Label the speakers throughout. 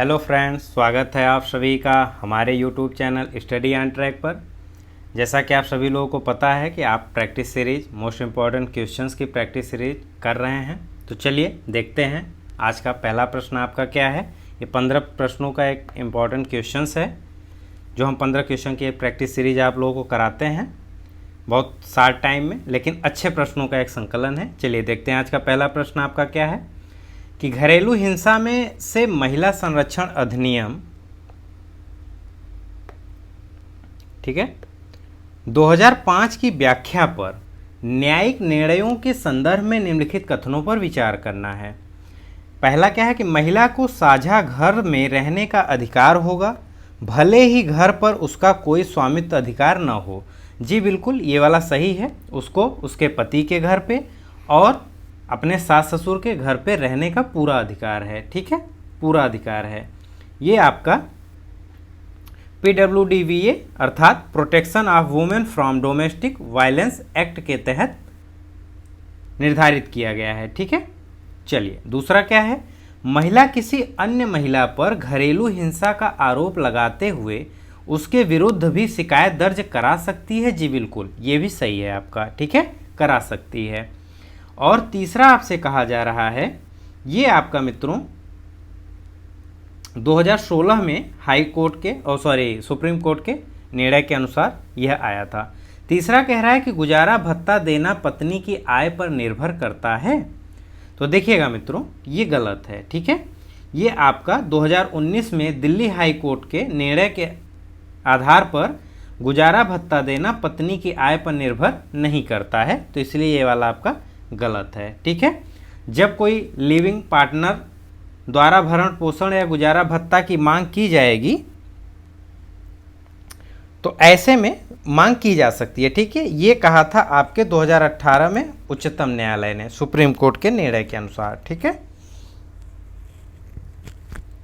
Speaker 1: Hello friends, स्वागत है आप सभी का हमारे YouTube channel study on track पर। जैसा कि आप सभी लोगों को पता है कि आप practice series most important questions की प्रैक्टिस सीरीज कर रहे हैं। तो चलिए देखते हैं आज का पहला प्रश्न आपका क्या है। ये 15 प्रश्नों का एक इम्पॉर्टेंट क्वेश्चंस है जो हम 15 क्वेश्चन की एक प्रैक्टिस सीरीज आप लोगों को कराते हैं बहुत शार्ट टाइम में, लेकिन अच्छे प्रश्नों का एक संकलन है। चलिए देखते हैं आज का पहला प्रश्न आपका क्या है कि घरेलू हिंसा में से महिला संरक्षण अधिनियम, ठीक है, 2005 की व्याख्या पर न्यायिक निर्णयों के संदर्भ में निम्नलिखित कथनों पर विचार करना है। पहला क्या है कि महिला को साझा घर में रहने का अधिकार होगा, भले ही घर पर उसका कोई स्वामित्व अधिकार न हो। जी बिल्कुल, ये वाला सही है। उसको उसके पति के घर पे और अपने सास ससुर के घर पे रहने का पूरा अधिकार है, ठीक है, पूरा अधिकार है। ये आपका PWDVA अर्थात protection of women from domestic violence act के तहत निर्धारित किया गया है, ठीक है। चलिए दूसरा क्या है, महिला किसी अन्य महिला पर घरेलू हिंसा का आरोप लगाते हुए उसके विरुद्ध भी शिकायत दर्ज करा सकती है। जी बिल्कुल, ये भी सही है आपका, ठीक है, करा सकती है। और तीसरा आपसे कहा जा रहा है, ये आपका मित्रों 2016 में हाई कोर्ट के सुप्रीम कोर्ट के निर्णय के अनुसार यह आया था। तीसरा कह रहा है कि गुजारा भत्ता देना पत्नी की आय पर निर्भर करता है। तो देखिएगा मित्रों, ये गलत है, ठीक है। ये आपका 2019 में दिल्ली हाई कोर्ट के निर्णय के आधार पर गुजारा भत्ता देना पत्नी की आय पर निर्भर नहीं करता है, तो इसलिए ये वाला आपका गलत है, ठीक है। जब कोई लिविंग पार्टनर द्वारा भरण पोषण या गुजारा भत्ता की मांग की जाएगी तो ऐसे में मांग की जा सकती है, ठीक है। ये कहा था आपके 2018 में उच्चतम न्यायालय ने सुप्रीम कोर्ट के निर्णय के अनुसार, ठीक है।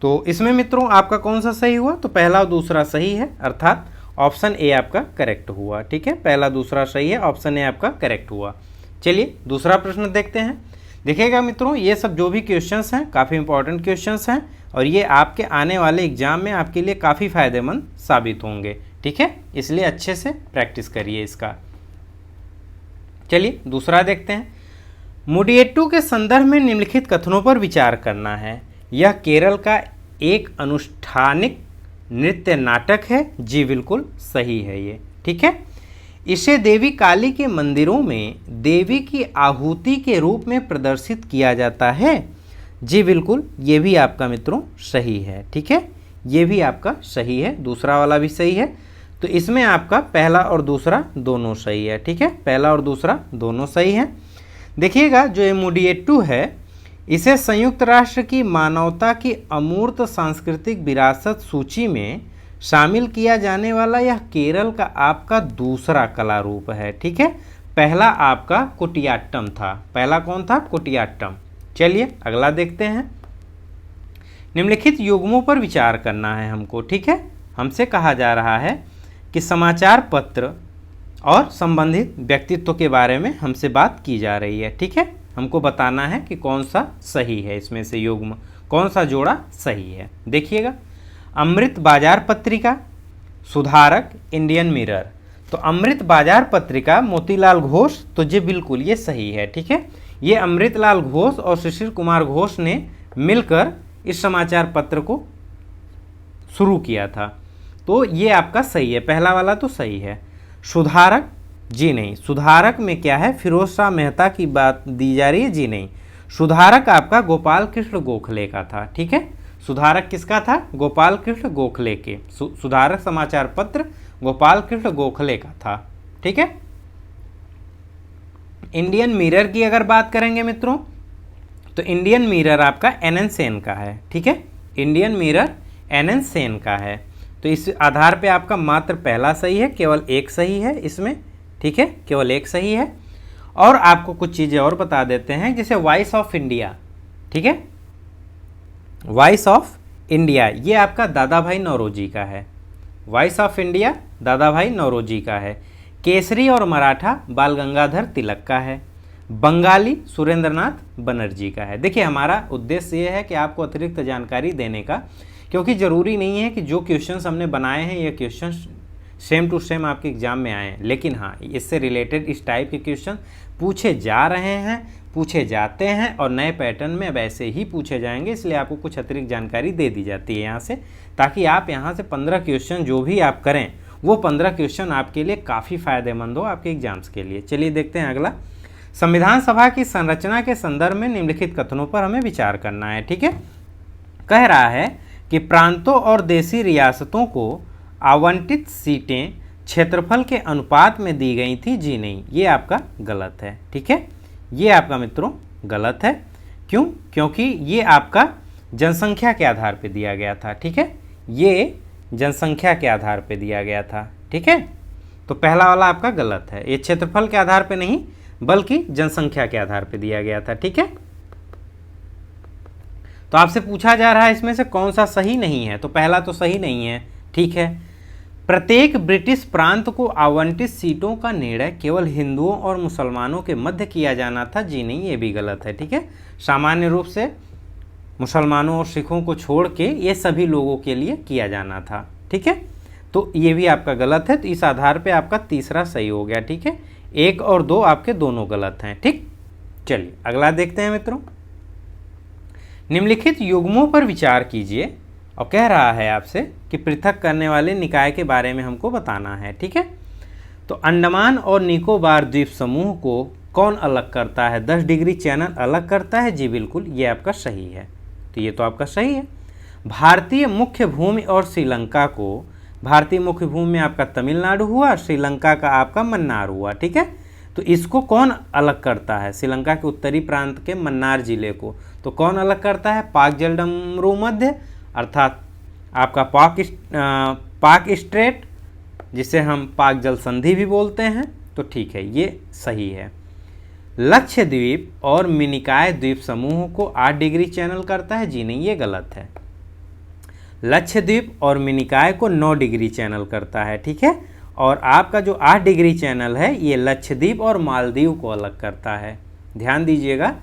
Speaker 1: तो इसमें मित्रों आपका कौन सा सही हुआ, तो पहला और दूसरा सही है, अर्थात ऑप्शन ए आपका करेक्ट हुआ, ठीक है। पहला दूसरा सही है, ऑप्शन ए आपका करेक्ट हुआ। चलिए दूसरा प्रश्न देखते हैं। देखिएगा मित्रों, ये सब जो भी क्वेश्चंस हैं काफ़ी इंपॉर्टेंट क्वेश्चंस हैं और ये आपके आने वाले एग्जाम में आपके लिए काफ़ी फायदेमंद साबित होंगे, ठीक है। इसलिए अच्छे से प्रैक्टिस करिए इसका। चलिए दूसरा देखते हैं। मुडियेट्टू के संदर्भ में निम्नलिखित कथनों पर विचार करना है। यह केरल का एक अनुष्ठानिक नृत्य नाटक है। जी बिल्कुल सही है ये, ठीक है। इसे देवी काली के मंदिरों में देवी की आहुति के रूप में प्रदर्शित किया जाता है। जी बिल्कुल, ये भी आपका मित्रों सही है, ठीक है, ये भी आपका सही है। दूसरा वाला भी सही है, तो इसमें आपका पहला और दूसरा दोनों सही है, ठीक है, पहला और दूसरा दोनों सही है। देखिएगा जो ये मुडियेट्टू है, इसे संयुक्त राष्ट्र की मानवता की अमूर्त सांस्कृतिक विरासत सूची में शामिल किया जाने वाला यह केरल का आपका दूसरा कला रूप है, ठीक है। पहला आपका कुटियाट्टम था। पहला कौन था? कुटियाट्टम। चलिए अगला देखते हैं। निम्नलिखित युग्मों पर विचार करना है हमको, ठीक है। हमसे कहा जा रहा है कि समाचार पत्र और संबंधित व्यक्तित्व के बारे में हमसे बात की जा रही है, ठीक है। हमको बताना है कि कौन सा सही है, इसमें से युग्म कौन सा जोड़ा सही है। देखिएगा, अमृत बाजार पत्रिका, सुधारक, इंडियन मिरर। तो अमृत बाजार पत्रिका मोतीलाल घोष, तो जी बिल्कुल ये सही है, ठीक है। ये अमृतलाल घोष और शिशिर कुमार घोष ने मिलकर इस समाचार पत्र को शुरू किया था, तो ये आपका सही है, पहला वाला तो सही है। सुधारक, जी नहीं, सुधारक में क्या है, फिरोज शाह मेहता की बात दी जा रही है। जी नहीं, सुधारक आपका गोपाल कृष्ण गोखले का था, ठीक है। सुधारक किसका था? गोपाल कृष्ण गोखले के। सुधारक समाचार पत्र गोपाल कृष्ण गोखले का था, ठीक है। इंडियन मिरर की अगर बात करेंगे मित्रों, तो इंडियन मिरर आपका NN सेन का है, ठीक है। इंडियन मिरर NN सेन का है, तो इस आधार पे आपका मात्र पहला सही है, केवल एक सही है इसमें, ठीक है, केवल एक सही है। और आपको कुछ चीज़ें और बता देते हैं, जैसे वॉइस ऑफ इंडिया, ठीक है, वॉइस ऑफ इंडिया ये आपका दादा भाई नौरोजी का है। वॉइस ऑफ इंडिया दादा भाई नौरोजी का है। केसरी और मराठा बाल गंगाधर तिलक का है। बंगाली सुरेंद्रनाथ बनर्जी का है। देखिए हमारा उद्देश्य ये है कि आपको अतिरिक्त जानकारी देने का क्योंकि ज़रूरी नहीं है कि जो क्वेश्चंस हमने बनाए हैं ये क्वेश्चंस सेम टू सेम आपके एग्जाम में आए हैं, लेकिन हाँ इससे रिलेटेड इस टाइप के क्वेश्चन पूछे जा रहे हैं, पूछे जाते हैं और नए पैटर्न में वैसे ही पूछे जाएंगे, इसलिए आपको कुछ अतिरिक्त जानकारी दे दी जाती है यहाँ से, ताकि आप यहाँ से 15 क्वेश्चन जो भी आप करें वो 15 क्वेश्चन आपके लिए काफ़ी फ़ायदेमंद हो आपके एग्जाम्स के लिए। चलिए देखते हैं अगला। संविधान सभा की संरचना के संदर्भ में निम्नलिखित कथनों पर हमें विचार करना है। ठीक है, कह रहा है कि प्रांतों और देशी रियासतों को आवंटित सीटें क्षेत्रफल के अनुपात में दी गई थी। जी नहीं, ये आपका गलत है। ठीक है, ये आपका मित्रों गलत है। क्यों? क्योंकि ये आपका जनसंख्या के आधार पे दिया गया था। ठीक है, ये जनसंख्या के आधार पे दिया गया था। ठीक है, तो पहला वाला आपका गलत है, ये क्षेत्रफल के आधार पे नहीं बल्कि जनसंख्या के आधार पे दिया गया था। ठीक है, तो आपसे पूछा जा रहा है इसमें से कौन सा सही नहीं है, तो पहला तो सही नहीं है। ठीक है, प्रत्येक ब्रिटिश प्रांत को आवंटित सीटों का निर्णय केवल हिंदुओं और मुसलमानों के मध्य किया जाना था। जी नहीं, ये भी गलत है। ठीक है, सामान्य रूप से मुसलमानों और सिखों को छोड़ के ये सभी लोगों के लिए किया जाना था। ठीक है, तो ये भी आपका गलत है, तो इस आधार पे आपका तीसरा सही हो गया। ठीक है, 1 और 2 आपके दोनों गलत हैं। ठीक, चलिए अगला देखते हैं मित्रों। निम्नलिखित युग्मों पर विचार कीजिए और कह रहा है आपसे कि पृथक करने वाले निकाय के बारे में हमको बताना है। ठीक है, तो अंडमान और निकोबार द्वीप समूह को कौन अलग करता है? 10 डिग्री चैनल अलग करता है। जी बिल्कुल, ये आपका सही है, तो ये तो आपका सही है। भारतीय मुख्य भूमि और श्रीलंका को, भारतीय मुख्य भूमि में आपका तमिलनाडु हुआ, श्रीलंका का आपका मन्नार हुआ। ठीक है, तो इसको कौन अलग करता है? श्रीलंका के उत्तरी प्रांत के मन्नार जिले को तो कौन अलग करता है? पाक जलडमरू मध्य, अर्थात आपका पाक स्ट्रेट, जिसे हम पाक जल संधि भी बोलते हैं। तो ठीक है, ये सही है। लक्षद्वीप और मिनिकॉय द्वीप समूह को 8 डिग्री चैनल करता है। जी नहीं, ये गलत है। लक्षद्वीप और मिनिकॉय को 9 डिग्री चैनल करता है। ठीक है, और आपका जो 8 डिग्री चैनल है ये लक्षद्वीप और मालदीव को अलग करता है। ध्यान दीजिएगा,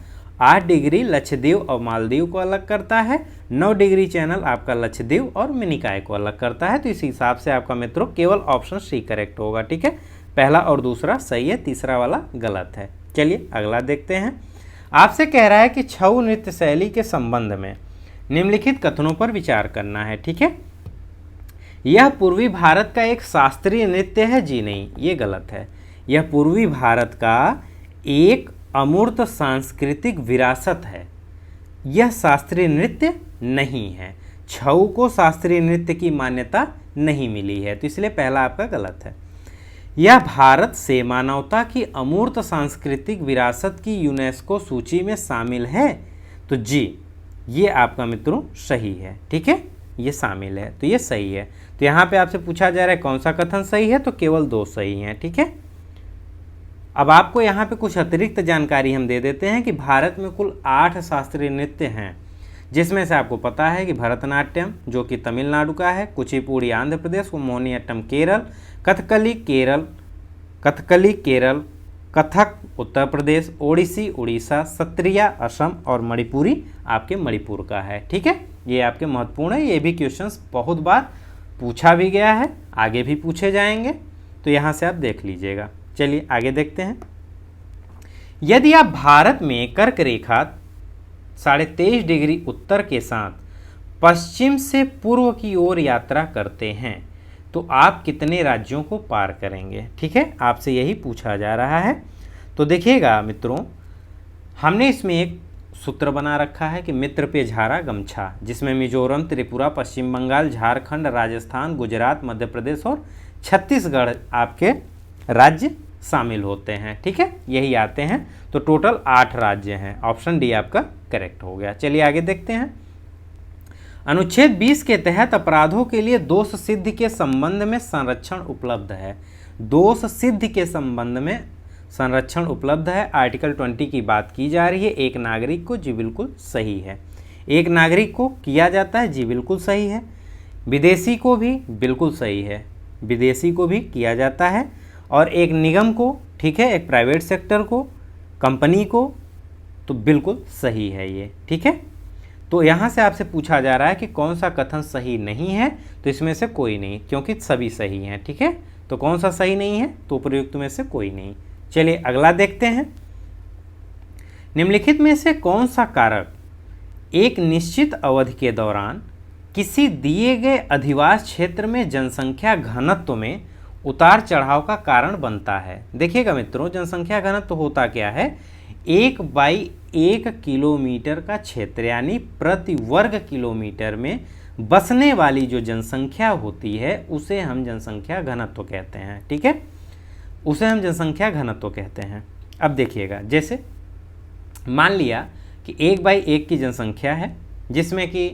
Speaker 1: 8 डिग्री लक्षद्वीप और मालदीव को अलग करता है, 9 डिग्री चैनल आपका लक्षद्वीप और मिनिकॉय को अलग करता है। तो इस हिसाब से आपका मित्रों केवल ऑप्शन सी करेक्ट होगा। ठीक है, पहला और दूसरा सही है, तीसरा वाला गलत है। चलिए अगला देखते हैं। आपसे कह रहा है कि छऊ नृत्य शैली के संबंध में निम्नलिखित कथनों पर विचार करना है। ठीक है, यह पूर्वी भारत का एक शास्त्रीय नृत्य है। जी नहीं, ये गलत है। यह पूर्वी भारत का एक अमूर्त सांस्कृतिक विरासत है, यह शास्त्रीय नृत्य नहीं है। छऊ को शास्त्रीय नृत्य की मान्यता नहीं मिली है, तो इसलिए पहला आपका गलत है। यह भारत से मानवता की अमूर्त सांस्कृतिक विरासत की यूनेस्को सूची में शामिल है। तो जी, ये आपका मित्रों सही है। ठीक है, ये शामिल है, तो ये सही है। तो यहाँ पे आपसे पूछा जा रहा है कौन सा कथन सही है, तो केवल 2 सही हैं। ठीक है, अब आपको यहाँ पे कुछ अतिरिक्त जानकारी हम दे देते हैं कि भारत में कुल 8 शास्त्रीय नृत्य हैं, जिसमें से आपको पता है कि भरतनाट्यम जो कि तमिलनाडु का है, कुचिपुड़ी आंध्र प्रदेश, मोहिनीअट्टम केरल, कथकली केरल, कथक उत्तर प्रदेश, ओडिसी उड़ीसा, सत्रिया असम और मणिपुरी आपके मणिपुर का है। ठीक है, ये आपके महत्वपूर्ण है, ये भी क्वेश्चंस बहुत बार पूछा भी गया है, आगे भी पूछे जाएंगे, तो यहाँ से आप देख लीजिएगा। चलिए आगे देखते हैं। यदि आप भारत में कर्क रेखा 23.5 डिग्री उत्तर के साथ पश्चिम से पूर्व की ओर यात्रा करते हैं तो आप कितने राज्यों को पार करेंगे? ठीक है, आपसे यही पूछा जा रहा है। तो देखिएगा मित्रों, हमने इसमें एक सूत्र बना रखा है कि मित्र पे झारा गमछा, जिसमें मिजोरम, त्रिपुरा, पश्चिम बंगाल, झारखंड, राजस्थान, गुजरात, मध्य प्रदेश और छत्तीसगढ़ आपके राज्य शामिल होते हैं। ठीक है, यही आते हैं, तो टोटल 8 राज्य हैं। ऑप्शन डी आपका करेक्ट हो गया। चलिए आगे देखते हैं। अनुच्छेद 20 के तहत अपराधों के लिए दोष सिद्धि के संबंध में संरक्षण उपलब्ध है। दोष सिद्धि के संबंध में संरक्षण उपलब्ध है। आर्टिकल 20 की बात की जा रही है। एक नागरिक को, जी बिल्कुल सही है। एक नागरिक को किया जाता है, जी बिल्कुल सही है। विदेशी को भी बिल्कुल सही है, विदेशी को भी किया जाता है। और एक निगम को, ठीक है, एक प्राइवेट सेक्टर को, कंपनी को, तो बिल्कुल सही है ये। ठीक है, तो यहाँ से आपसे पूछा जा रहा है कि कौन सा कथन सही नहीं है, तो इसमें से कोई नहीं, क्योंकि सभी सही हैं। ठीक है, तो कौन सा सही नहीं है, तो उपयुक्त में से कोई नहीं। चलिए अगला देखते हैं। निम्नलिखित में से कौन सा कारक एक निश्चित अवधि के दौरान किसी दिए गए अधिवास क्षेत्र में जनसंख्या घनत्व में उतार चढ़ाव का कारण बनता है। देखिएगा मित्रों, जनसंख्या घनत्व होता क्या है, 1/1 किलोमीटर का क्षेत्र यानी प्रति वर्ग किलोमीटर में बसने वाली जो जनसंख्या होती है उसे हम जनसंख्या घनत्व कहते हैं। ठीक है, उसे हम जनसंख्या घनत्व कहते हैं। अब देखिएगा, जैसे मान लिया कि 1/1 की जनसंख्या है जिसमें कि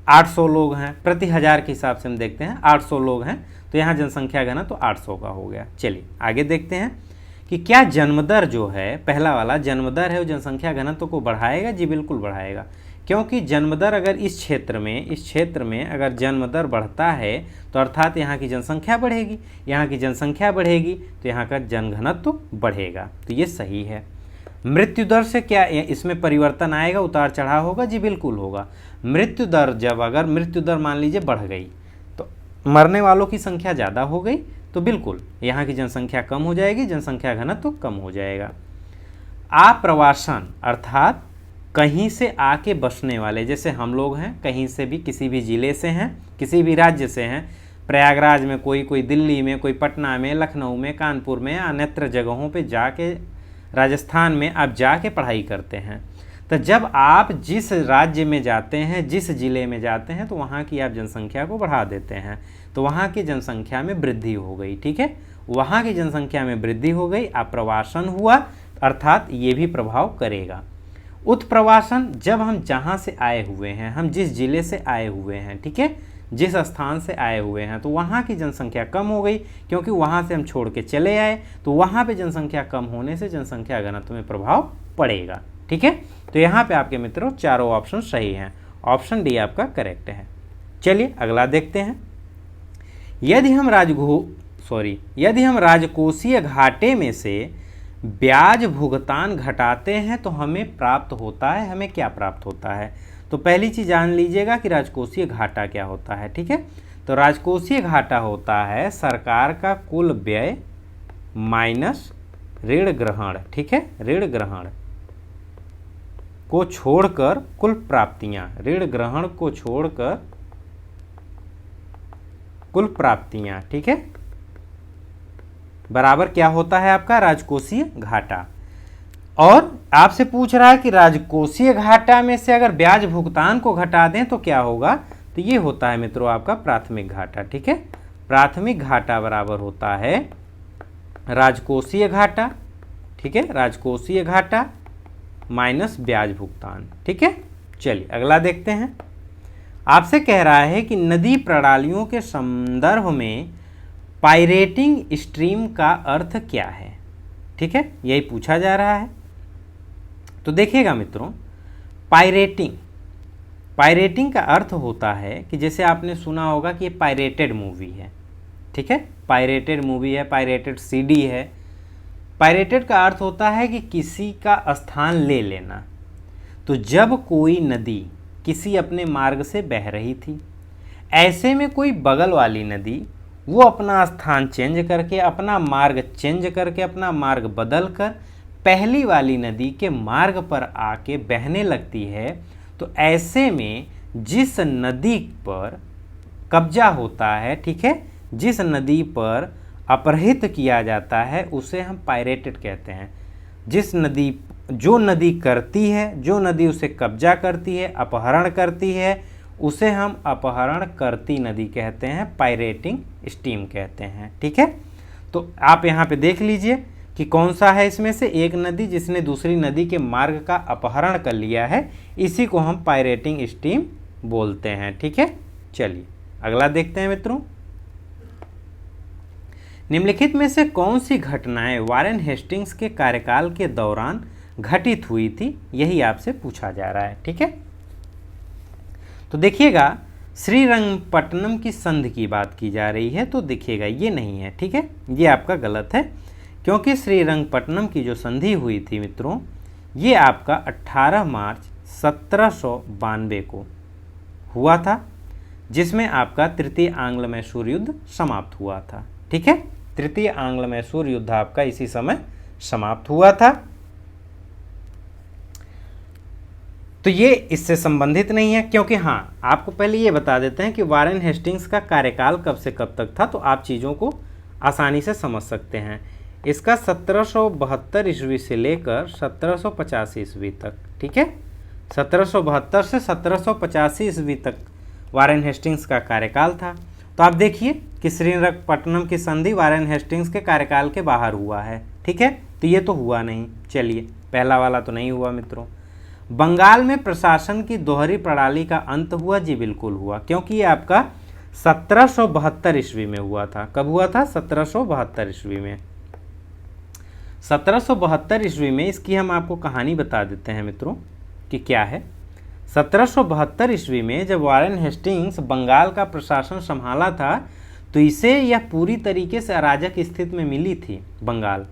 Speaker 1: 800 लोग हैं, प्रति हजार के हिसाब से हम देखते हैं 800 लोग हैं, तो यहाँ जनसंख्या घनत्व तो 800 का हो गया। चलिए आगे देखते हैं कि क्या जन्मदर जो है, पहला वाला जन्मदर है, वो जनसंख्या घनत्व को बढ़ाएगा? जी बिल्कुल बढ़ाएगा, क्योंकि जन्मदर अगर इस क्षेत्र में अगर जन्मदर बढ़ता है तो अर्थात यहाँ की जनसंख्या बढ़ेगी, यहाँ की जनसंख्या बढ़ेगी तो यहाँ का जनघनत्व बढ़ेगा, तो ये सही है। मृत्यु दर से क्या इसमें परिवर्तन आएगा, उतार चढ़ाव होगा? जी बिल्कुल होगा। मृत्यु दर जब अगर मृत्यु दर मान लीजिए बढ़ गई तो मरने वालों की संख्या ज़्यादा हो गई तो बिल्कुल यहाँ की जनसंख्या कम हो जाएगी, जनसंख्या घनत्व तो कम हो जाएगा। आप्रवासन अर्थात कहीं से आके बसने वाले, जैसे हम लोग हैं, कहीं से भी किसी भी ज़िले से हैं, किसी भी राज्य से हैं, प्रयागराज में कोई दिल्ली में, कोई पटना में, लखनऊ में, कानपुर में, अन्यत्र जगहों पे जाके, राजस्थान में आप जाके पढ़ाई करते हैं, तो जब आप जिस राज्य में जाते हैं, जिस ज़िले में जाते हैं, तो वहाँ की आप जनसंख्या को बढ़ा देते हैं, तो वहाँ की जनसंख्या में वृद्धि हो गई। ठीक है, वहाँ की जनसंख्या में वृद्धि हो गई, आप्रवासन हुआ, अर्थात ये भी प्रभाव करेगा। उत्प्रवासन, जब हम जहाँ से आए हुए हैं, हम जिस ज़िले से आए हुए हैं, ठीक है, जिस स्थान से आए हुए हैं, तो वहाँ की जनसंख्या कम हो गई, क्योंकि वहाँ से हम छोड़ के चले आए, तो वहाँ पे जनसंख्या कम होने से जनसंख्या घनत्व में प्रभाव पड़ेगा। ठीक है, तो यहाँ पे आपके मित्रों चारों ऑप्शन सही हैं, ऑप्शन डी आपका करेक्ट है। चलिए अगला देखते हैं। यदि हम राजकोषीय घाटे में से ब्याज भुगतान घटाते हैं तो हमें प्राप्त होता है, हमें क्या प्राप्त होता है? तो पहली चीज़ जान लीजिएगा कि राजकोषीय घाटा क्या होता है। ठीक है, तो राजकोषीय घाटा होता है सरकार का कुल व्यय माइनस ऋण ग्रहण। ठीक है, ऋण ग्रहण को छोड़कर कुल प्राप्तियां, ऋण ग्रहण को छोड़कर कुल प्राप्तियां। ठीक है, बराबर क्या होता है आपका राजकोषीय घाटा। और आपसे पूछ रहा है कि राजकोषीय घाटा में से अगर ब्याज भुगतान को घटा दें तो क्या होगा, तो ये होता है मित्रों आपका प्राथमिक घाटा। ठीक है, प्राथमिक घाटा बराबर होता है राजकोषीय घाटा। ठीक है, राजकोषीय घाटा माइनस ब्याज भुगतान। ठीक है, चलिए अगला देखते हैं। आपसे कह रहा है कि नदी प्रणालियों के संदर्भ में पायरेटिंग स्ट्रीम का अर्थ क्या है। ठीक है, यही पूछा जा रहा है। तो देखिएगा मित्रों, पायरेटिंग का अर्थ होता है कि जैसे आपने सुना होगा कि ये पायरेटेड मूवी है। ठीक है, पायरेटेड मूवी है, पायरेटेड सीडी है। पायरेटेड का अर्थ होता है कि किसी का स्थान ले लेना। तो जब कोई नदी किसी अपने मार्ग से बह रही थी, ऐसे में कोई बगल वाली नदी वो अपना स्थान चेंज करके, अपना मार्ग चेंज करके, अपना मार्ग बदल कर पहली वाली नदी के मार्ग पर आके बहने लगती है, तो ऐसे में जिस नदी पर कब्जा होता है, ठीक है, जिस नदी पर अपहृत किया जाता है उसे हम पायरेटेड कहते हैं। जो नदी करती है, जो नदी उसे कब्जा करती है, अपहरण करती है, उसे हम अपहरण करती नदी कहते हैं, पायरेटिंग स्ट्रीम कहते हैं। ठीक है, तो आप यहाँ पे देख लीजिए कि कौन सा है इसमें से, एक नदी जिसने दूसरी नदी के मार्ग का अपहरण कर लिया है, इसी को हम पायरेटिंग स्ट्रीम बोलते हैं। ठीक है, चलिए अगला देखते हैं मित्रों। निम्नलिखित में से कौन सी घटनाएं वारेन हेस्टिंग्स के कार्यकाल के दौरान घटित हुई थी, यही आपसे पूछा जा रहा है। ठीक है, तो देखिएगा श्रीरंगपट्टनम की संधि की बात की जा रही है, तो देखिएगा ये नहीं है। ठीक है, ये आपका गलत है, क्योंकि श्रीरंगपट्टनम की जो संधि हुई थी मित्रों, ये आपका 18 मार्च 1792 को हुआ था, जिसमें आपका तृतीय आंग्ल मैसूर युद्ध समाप्त हुआ था। ठीक है, तृतीय आंग्ल मैसूर युद्ध आपका इसी समय समाप्त हुआ था। तो ये इससे संबंधित नहीं है, क्योंकि हाँ, आपको पहले ये बता देते हैं कि वारेन हेस्टिंग्स का कार्यकाल कब से कब तक था, तो आप चीज़ों को आसानी से समझ सकते हैं। इसका 1772 ईस्वी से लेकर 1785 ईस्वी तक, ठीक है, 1772 से 1785 ईस्वी तक वारेन हेस्टिंग्स का कार्यकाल था। तो आप देखिए कि श्रीरंगपट्टनम की संधि वारेन हेस्टिंग्स के कार्यकाल के बाहर हुआ है। ठीक है, तो ये तो हुआ नहीं। चलिए, पहला वाला तो नहीं हुआ मित्रों। बंगाल में प्रशासन की दोहरी प्रणाली का अंत हुआ, जी बिल्कुल हुआ, क्योंकि ये आपका 1772 ईस्वी में हुआ था। कब हुआ था? 1772 ईस्वी में। 1772 ईस्वी में इसकी हम आपको कहानी बता देते हैं मित्रों कि क्या है। 1772 ईस्वी में जब वारेन हेस्टिंग्स बंगाल का प्रशासन संभाला था, तो इसे यह पूरी तरीके से अराजक स्थिति में मिली थी। बंगाल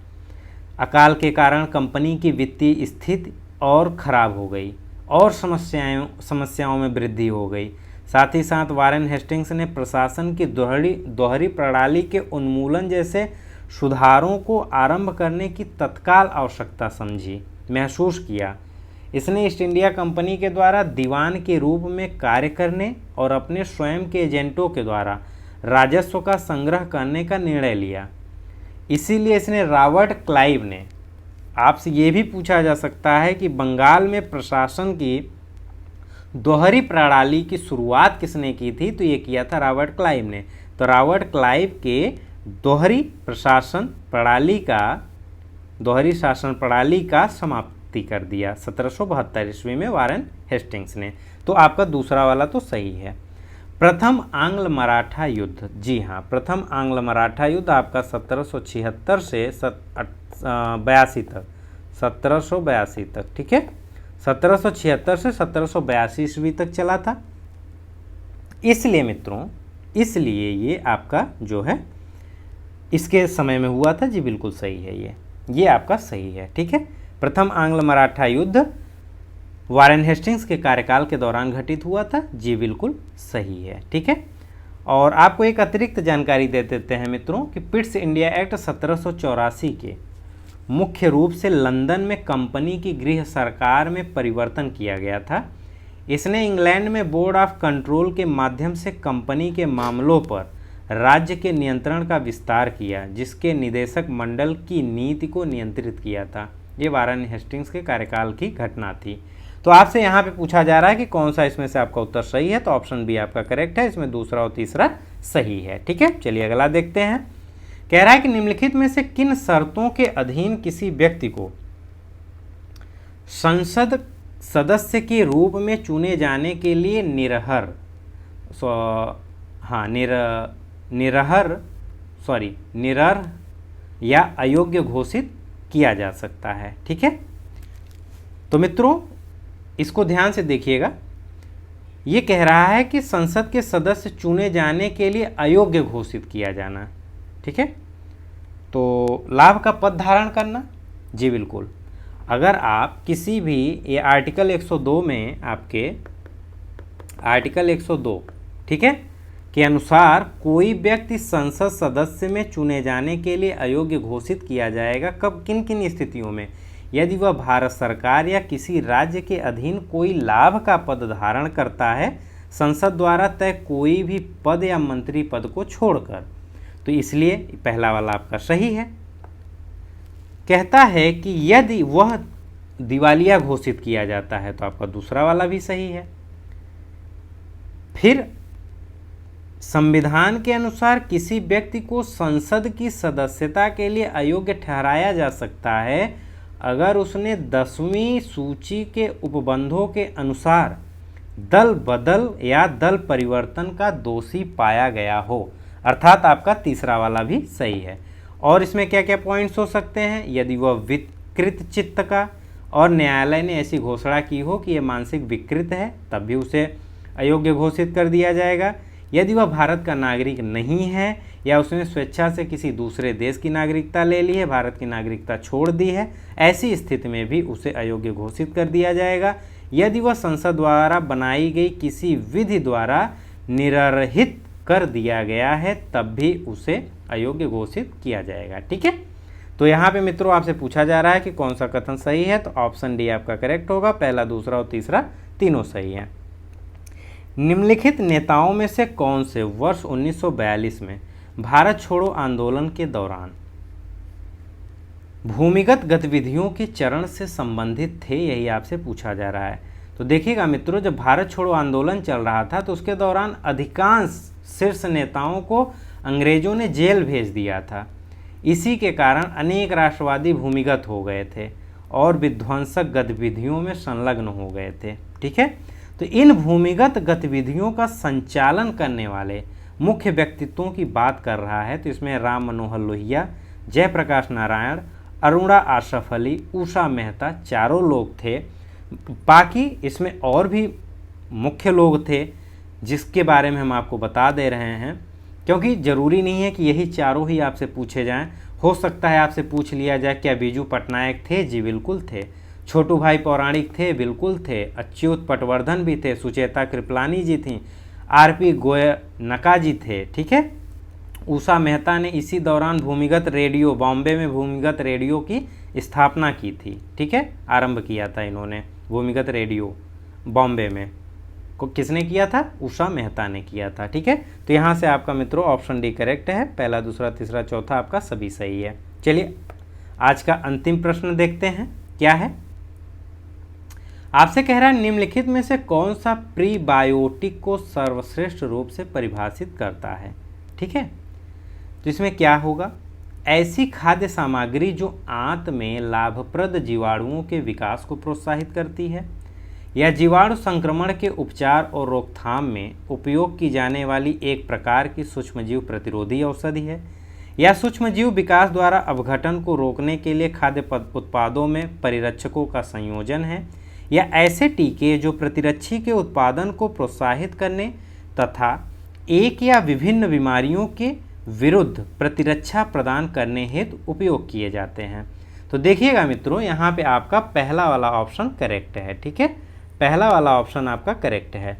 Speaker 1: अकाल के कारण कंपनी की वित्तीय स्थिति और खराब हो गई और समस्याओं में वृद्धि हो गई। साथ ही साथ वारेन हेस्टिंग्स ने प्रशासन की दोहरी प्रणाली के उन्मूलन जैसे सुधारों को आरंभ करने की तत्काल आवश्यकता समझी, महसूस किया। इसने ईस्ट इंडिया कंपनी के द्वारा दीवान के रूप में कार्य करने और अपने स्वयं के एजेंटों के द्वारा राजस्व का संग्रह करने का निर्णय लिया। इसीलिए इसने रॉबर्ट क्लाइव ने, आपसे ये भी पूछा जा सकता है कि बंगाल में प्रशासन की दोहरी प्रणाली की शुरुआत किसने की थी, तो ये किया था रॉबर्ट क्लाइव ने। तो रॉबर्ट क्लाइव के दोहरी शासन प्रणाली का समाप्ति कर दिया 1772 ईस्वी में वारेन हेस्टिंग्स ने। तो आपका दूसरा वाला तो सही है। प्रथम आंग्ल मराठा युद्ध, जी हाँ, प्रथम आंग्ल मराठा युद्ध आपका 1776 से 82 तक, 1782 तक, ठीक है, 1776 से 1782 ईस्वी तक चला था। इसलिए मित्रों, इसलिए ये आपका जो है इसके समय में हुआ था। जी बिल्कुल सही है, ये आपका सही है। ठीक है, प्रथम आंग्ल मराठा युद्ध वारेन हेस्टिंग्स के कार्यकाल के दौरान घटित हुआ था। जी बिल्कुल सही है। ठीक है, और आपको एक अतिरिक्त जानकारी दे देते हैं मित्रों कि पिट्स इंडिया एक्ट 1784 के मुख्य रूप से लंदन में कंपनी की गृह सरकार में परिवर्तन किया गया था। इसने इंग्लैंड में बोर्ड ऑफ कंट्रोल के माध्यम से कंपनी के मामलों पर राज्य के नियंत्रण का विस्तार किया, जिसके निदेशक मंडल की नीति को नियंत्रित किया था। ये वारेन हेस्टिंग्स के कार्यकाल की घटना थी। तो आपसे यहाँ पे पूछा जा रहा है कि कौन सा इसमें से आपका उत्तर सही है, तो ऑप्शन बी आपका करेक्ट है। इसमें दूसरा और तीसरा सही है। ठीक है, चलिए अगला देखते हैं। कह रहा है कि निम्नलिखित में से किन शर्तों के अधीन किसी व्यक्ति को संसद सदस्य के रूप में चुने जाने के लिए निरर्ह या अयोग्य घोषित किया जा सकता है। ठीक है, तो मित्रों इसको ध्यान से देखिएगा। ये कह रहा है कि संसद के सदस्य चुने जाने के लिए अयोग्य घोषित किया जाना। ठीक है, तो लाभ का पद धारण करना, जी बिल्कुल। अगर आप किसी भी, ये आर्टिकल 102 में आपके आर्टिकल 102, ठीक है, के अनुसार कोई व्यक्ति संसद सदस्य में चुने जाने के लिए अयोग्य घोषित किया जाएगा। कब, किन किन स्थितियों में? यदि वह भारत सरकार या किसी राज्य के अधीन कोई लाभ का पद धारण करता है, संसद द्वारा तय कोई भी पद या मंत्री पद को छोड़कर। तो इसलिए पहला वाला आपका सही है। कहता है कि यदि वह दिवालिया घोषित किया जाता है, तो आपका दूसरा वाला भी सही है। फिर संविधान के अनुसार किसी व्यक्ति को संसद की सदस्यता के लिए अयोग्य ठहराया जा सकता है अगर उसने 10वीं सूची के उपबंधों के अनुसार दल बदल या दल परिवर्तन का दोषी पाया गया हो। अर्थात आपका तीसरा वाला भी सही है। और इसमें क्या क्या पॉइंट्स हो सकते हैं? यदि वह विकृत चित्त का और न्यायालय ने ऐसी घोषणा की हो कि यह मानसिक विकृत है, तब भी उसे अयोग्य घोषित कर दिया जाएगा। यदि वह भारत का नागरिक नहीं है या उसने स्वेच्छा से किसी दूसरे देश की नागरिकता ले ली है, भारत की नागरिकता छोड़ दी है, ऐसी स्थिति में भी उसे अयोग्य घोषित कर दिया जाएगा। यदि वह संसद द्वारा बनाई गई किसी विधि द्वारा निरर्हित कर दिया गया है तब भी उसे अयोग्य घोषित किया जाएगा। ठीक है, तो यहाँ पे मित्रों आपसे पूछा जा रहा है कि कौन सा कथन सही है, तो ऑप्शन डी आपका करेक्ट होगा। पहला, दूसरा और तीसरा तीनों सही है। निम्नलिखित नेताओं में से कौन से वर्ष 1942 में भारत छोड़ो आंदोलन के दौरान भूमिगत गतिविधियों के चरण से संबंधित थे, यही आपसे पूछा जा रहा है। तो देखिएगा मित्रों, जब भारत छोड़ो आंदोलन चल रहा था तो उसके दौरान अधिकांश शीर्ष नेताओं को अंग्रेजों ने जेल भेज दिया था। इसी के कारण अनेक राष्ट्रवादी भूमिगत हो गए थे और विध्वंसक गतिविधियों में संलग्न हो गए थे। ठीक है, तो इन भूमिगत गतिविधियों का संचालन करने वाले मुख्य व्यक्तित्वों की बात कर रहा है। तो इसमें राम मनोहर लोहिया, जयप्रकाश नारायण, अरुणा आशरफ अली, उषा मेहता, चारों लोग थे। बाकी इसमें और भी मुख्य लोग थे जिसके बारे में हम आपको बता दे रहे हैं, क्योंकि ज़रूरी नहीं है कि यही चारों ही आपसे पूछे जाएं। हो सकता है आपसे पूछ लिया जाए क्या बीजू पटनायक थे? जी बिल्कुल थे। छोटू भाई पौराणिक थे? बिल्कुल थे। अच्युत पटवर्धन भी थे। सुचेता कृपलानी जी थी। आरपी गोयनका जी थे। ठीक है, उषा मेहता ने इसी दौरान भूमिगत रेडियो, बॉम्बे में भूमिगत रेडियो की स्थापना की थी। ठीक है, आरंभ किया था इन्होंने भूमिगत रेडियो बॉम्बे में। को किसने किया था? उषा मेहता ने किया था। ठीक है, तो यहाँ से आपका मित्रों ऑप्शन डी करेक्ट है। पहला, दूसरा, तीसरा, चौथा आपका सभी सही है। चलिए आज का अंतिम प्रश्न देखते हैं क्या है। आपसे कह रहा है निम्नलिखित में से कौन सा प्रीबायोटिक को सर्वश्रेष्ठ रूप से परिभाषित करता है। ठीक है, तो इसमें क्या होगा? ऐसी खाद्य सामग्री जो आंत में लाभप्रद जीवाणुओं के विकास को प्रोत्साहित करती है या जीवाणु संक्रमण के उपचार और रोकथाम में उपयोग की जाने वाली एक प्रकार की सूक्ष्मजीव प्रतिरोधी औषधि है या सूक्ष्मजीव विकास द्वारा अपघटन को रोकने के लिए खाद्य उत्पादों में परिरक्षकों का संयोजन है या ऐसे टीके जो प्रतिरक्षी के उत्पादन को प्रोत्साहित करने तथा एक या विभिन्न बीमारियों के विरुद्ध प्रतिरक्षा प्रदान करने हेतु उपयोग किए जाते हैं। तो देखिएगा मित्रों, यहाँ पे आपका पहला वाला ऑप्शन करेक्ट है। ठीक है, पहला वाला ऑप्शन आपका करेक्ट है।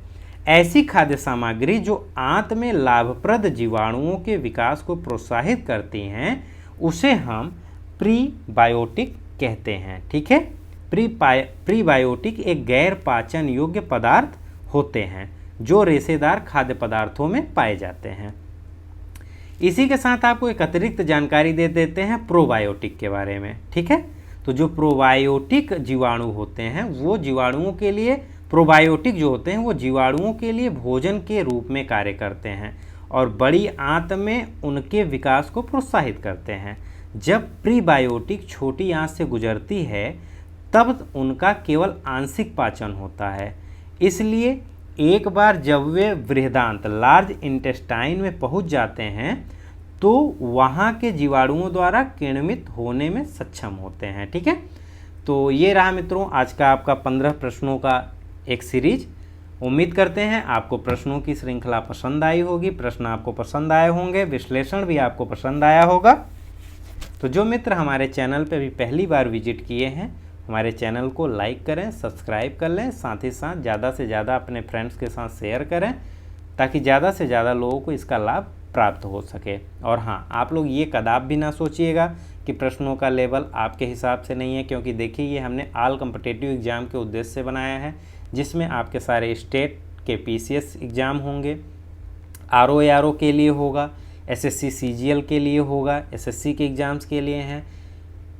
Speaker 1: ऐसी खाद्य सामग्री जो आंत में लाभप्रद जीवाणुओं के विकास को प्रोत्साहित करती हैं उसे हम प्रीबायोटिक कहते हैं। ठीक है, प्रीबायोटिक एक गैर पाचन योग्य पदार्थ होते हैं जो रेशेदार खाद्य पदार्थों में पाए जाते हैं। इसी के साथ आपको एक अतिरिक्त जानकारी दे देते हैं प्रोबायोटिक के बारे में। ठीक है, तो जो प्रोबायोटिक जीवाणु होते हैं वो जीवाणुओं के लिए, प्रोबायोटिक जो होते हैं वो जीवाणुओं के लिए भोजन के रूप में कार्य करते हैं और बड़ी आंत में उनके विकास को प्रोत्साहित करते हैं। जब प्रीबायोटिक छोटी आंत से गुजरती है तब उनका केवल आंशिक पाचन होता है, इसलिए एक बार जब वे बृहदांत लार्ज इंटेस्टाइन में पहुंच जाते हैं तो वहाँ के जीवाणुओं द्वारा किण्वित होने में सक्षम होते हैं। ठीक है, तो ये रहा मित्रों आज का आपका 15 प्रश्नों का एक सीरीज। उम्मीद करते हैं आपको प्रश्नों की श्रृंखला पसंद आई होगी, प्रश्न आपको पसंद आए होंगे, विश्लेषण भी आपको पसंद आया होगा। तो जो मित्र हमारे चैनल पर भी पहली बार विजिट किए हैं हमारे चैनल को लाइक करें, सब्सक्राइब कर लें, साथ ही साथ ज़्यादा से ज़्यादा अपने फ्रेंड्स के साथ शेयर करें ताकि ज़्यादा से ज़्यादा लोगों को इसका लाभ प्राप्त हो सके। और हाँ, आप लोग ये कदाप भी ना सोचिएगा कि प्रश्नों का लेवल आपके हिसाब से नहीं है, क्योंकि देखिए ये हमने ऑल कॉम्पिटिटिव एग्ज़ाम के उद्देश्य से बनाया है जिसमें आपके सारे स्टेट के PCS एग्ज़ाम होंगे, RO के लिए होगा, SSC CGL के लिए होगा, SSC के एग्ज़ाम्स के लिए हैं,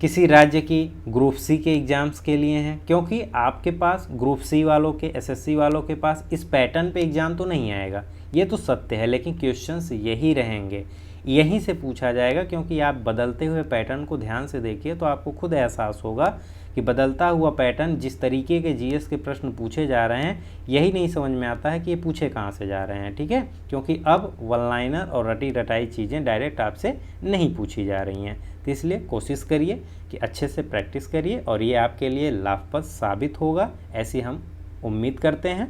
Speaker 1: किसी राज्य की ग्रुप C के एग्ज़ाम्स के लिए हैं। क्योंकि आपके पास ग्रुप C वालों के, SSC वालों के पास इस पैटर्न पे एग्ज़ाम तो नहीं आएगा, ये तो सत्य है, लेकिन क्वेश्चंस यही रहेंगे, यहीं से पूछा जाएगा। क्योंकि आप बदलते हुए पैटर्न को ध्यान से देखिए तो आपको खुद एहसास होगा कि बदलता हुआ पैटर्न, जिस तरीके के GS के प्रश्न पूछे जा रहे हैं, यही नहीं समझ में आता है कि ये पूछे कहाँ से जा रहे हैं। ठीक है, क्योंकि अब वन लाइनर और रटी रटाई चीज़ें डायरेक्ट आपसे नहीं पूछी जा रही हैं। तो इसलिए कोशिश करिए कि अच्छे से प्रैक्टिस करिए और ये आपके लिए लाभप्रद साबित होगा, ऐसी हम उम्मीद करते हैं।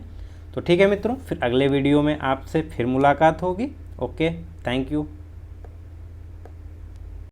Speaker 1: तो ठीक है मित्रों, फिर अगले वीडियो में आपसे फिर मुलाकात होगी। Okay, thank you.